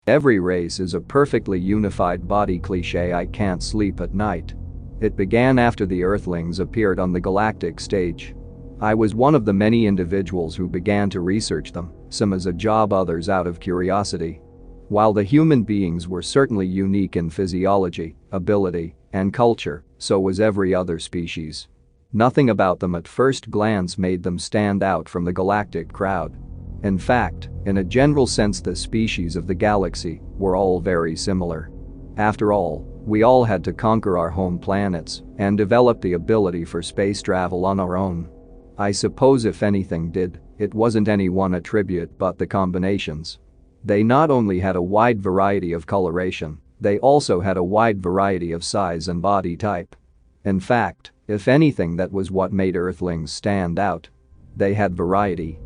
Every race is a perfectly unified body cliché. I can't sleep at night. It began after the Earthlings appeared on the galactic stage. I was one of the many individuals who began to research them, some as a job, others out of curiosity. While the human beings were certainly unique in physiology, ability, and culture, so was every other species. Nothing about them at first glance made them stand out from the galactic crowd. In fact, in a general sense, the species of the galaxy were all very similar. After all, we all had to conquer our home planets and develop the ability for space travel on our own. I suppose if anything did, it wasn't any one attribute but the combinations. They not only had a wide variety of coloration, they also had a wide variety of size and body type. In fact, if anything, that was what made Earthlings stand out. They had variety.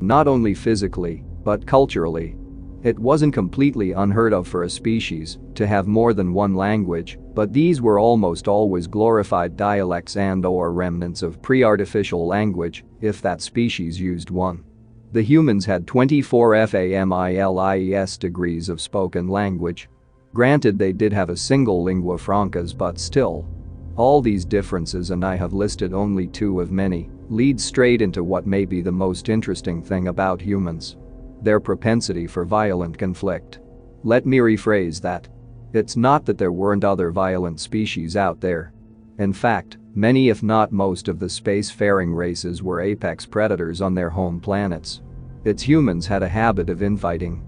Not only physically, but culturally. It wasn't completely unheard of for a species to have more than one language, but these were almost always glorified dialects and/or remnants of pre-artificial language, if that species used one. The humans had 24 FAMILIES degrees of spoken language. Granted, they did have a single lingua francas, but still. All these differences, and I have listed only two of many, lead straight into what may be the most interesting thing about humans: their propensity for violent conflict. Let me rephrase that. It's not that there weren't other violent species out there. In fact, many if not most of the spacefaring races were apex predators on their home planets. It's humans had a habit of infighting.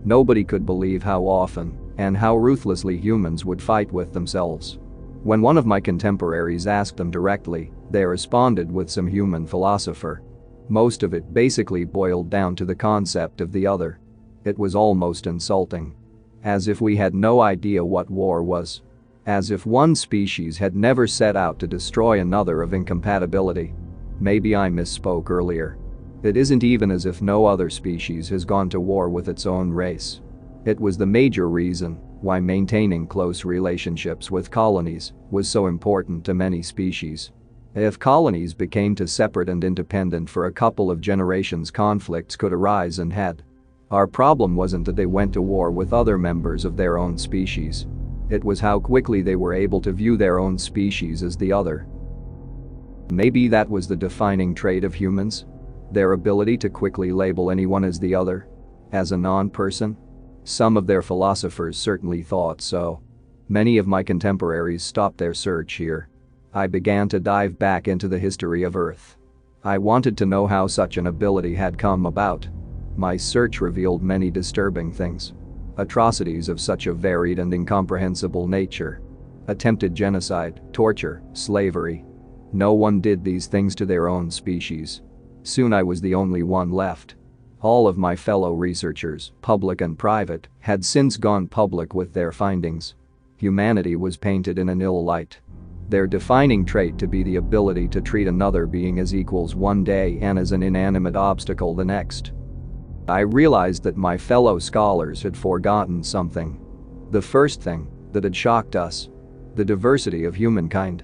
Nobody could believe how often and how ruthlessly humans would fight with themselves. When one of my contemporaries asked them directly, they responded with some human philosopher. Most of it basically boiled down to the concept of the other. It was almost insulting. As if we had no idea what war was. As if one species had never set out to destroy another of incompatibility. Maybe I misspoke earlier. It isn't even as if no other species has gone to war with its own race. It was the major reason why maintaining close relationships with colonies was so important to many species. If colonies became too separate and independent for a couple of generations, conflicts could arise and had. Our problem wasn't that they went to war with other members of their own species. It was how quickly they were able to view their own species as the other. Maybe that was the defining trait of humans? Their ability to quickly label anyone as the other? As a non-person? Some of their philosophers certainly thought so. Many of my contemporaries stopped their search here. I began to dive back into the history of Earth. I wanted to know how such an ability had come about. My search revealed many disturbing things. Atrocities of such a varied and incomprehensible nature. Attempted genocide, torture, slavery. No one did these things to their own species. Soon I was the only one left. All of my fellow researchers, public and private, had since gone public with their findings. Humanity was painted in an ill light. Their defining trait to be the ability to treat another being as equals one day and as an inanimate obstacle the next. I realized that my fellow scholars had forgotten something. The first thing that had shocked us: the diversity of humankind.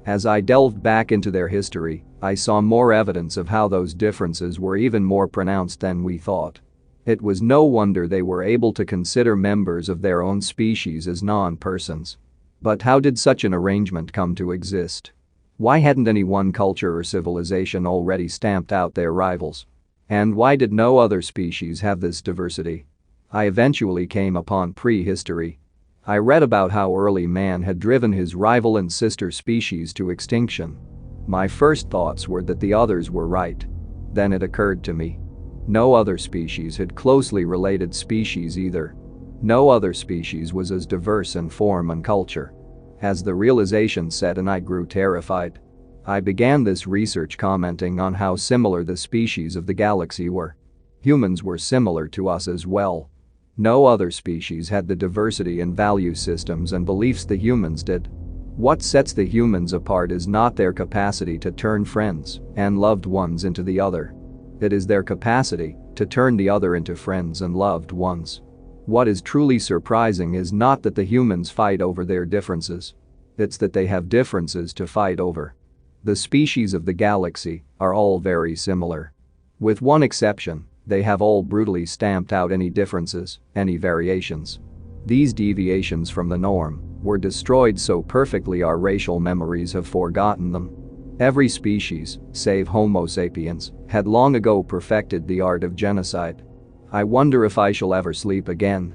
As I delved back into their history, I saw more evidence of how those differences were even more pronounced than we thought. It was no wonder they were able to consider members of their own species as non-persons. But how did such an arrangement come to exist? Why hadn't any one culture or civilization already stamped out their rivals? And why did no other species have this diversity? I eventually came upon prehistory. I read about how early man had driven his rival and sister species to extinction. My first thoughts were that the others were right. Then it occurred to me. No other species had closely related species either. No other species was as diverse in form and culture. As the realization set in, I grew terrified. I began this research commenting on how similar the species of the galaxy were. Humans were similar to us as well. No other species had the diversity in value systems and beliefs the humans did. What sets the humans apart is not their capacity to turn friends and loved ones into the other. It is their capacity to turn the other into friends and loved ones. What is truly surprising is not that the humans fight over their differences. It's that they have differences to fight over. The species of the galaxy are all very similar. With one exception, They have all brutally stamped out any differences, any variations. These deviations from the norm were destroyed so perfectly our racial memories have forgotten them. Every species, save Homo sapiens, had long ago perfected the art of genocide. I wonder if I shall ever sleep again.